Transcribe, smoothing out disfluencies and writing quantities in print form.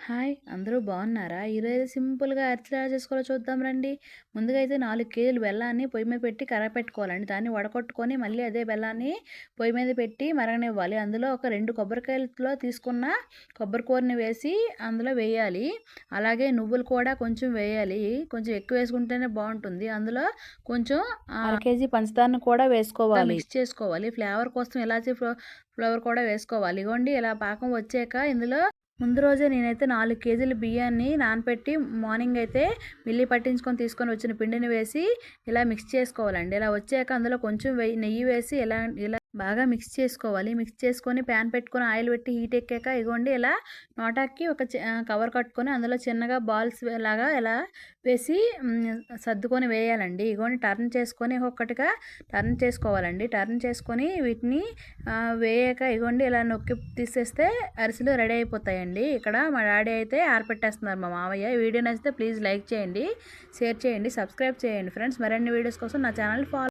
Hi! అందరూ బాగున్నారా? ఈరోజు సింపుల్‌గా అరిసెలు ఎలా చేసుకోవాలో చూద్దాం రండి. ముందుగా అయితే 4 కేజీలు బెల్లాన్ని పొయ్యి మీద పెట్టి కరగపెట్టుకోవాలండి. దాన్ని వడకట్టుకొని మళ్ళీ అదే బెల్లాన్ని పొయ్యి మీద పెట్టి మరగనివ్వాలి. అందులో ఒక 2 కొబ్బరికాయలతో తీసుకున్న కొబ్బరి కూరని వేసి అందులో వేయాలి. అలాగే నువ్వులు కూడా కొంచెం వేయాలి. కొంచెం ఎక్కువ వేసుకుంటేనే బాగుంటుంది. అందులో కొంచెం అర కేజీ పంచదారను కూడా వేసుకోవాలి. మిక్స్ చేసుకోవాలి. ఫ్లేవర్ కోసం ఇలాచీ ఫ్లేవర్ కూడా వేసుకోవాలి. ఇగోండి ఇలా పాకం వచ్చాక ఇందులో ముందు రోజే నేనైతే 4 కేజీల బియ్యాన్ని నానపెట్టి మార్నింగ్ అయితే మిల్లి పట్టించుకొని తీసుకొని వచ్చిన పిండిని వేసి ఇలా మిక్స్ చేసుకోవాలండి. ఇలా వచ్చాక అందులో కొంచెం నెయ్యి వేసి ఇలా ఇలా బాగా మిక్స్ చేసుకోవాలి. మిక్స్ చేసుకొని ప్యాన్ పెట్టుకొని ఆయిల్ పెట్టి హీట్ ఎక్కాక ఇగోండి ఇలా నోటాకి ఒక కవర్ కట్టుకొని అందులో చిన్నగా బాల్స్ లాగా ఇలా వేసి సర్దుకొని వేయాలండి. ఇగోండి టర్న్ చేసుకొని ఒక్కొక్కటిగా టర్న్ చేసుకోవాలండి. టర్న్ చేసుకొని వీటిని వేయాక ఇగోండి ఇలా నొక్కి తీసేస్తే అరిసెలు రెడీ అయిపోతాయండి. ఇక్కడ మా డాడీ అయితే ఆరపెట్టేస్తున్నారు మా మామయ్య. ఈ వీడియో నచ్చితే ప్లీజ్ లైక్ చేయండి, షేర్ చేయండి, సబ్స్క్రైబ్ చేయండి ఫ్రెండ్స్. మరిన్ని వీడియోస్ కోసం నా ఛానల్ ఫాలో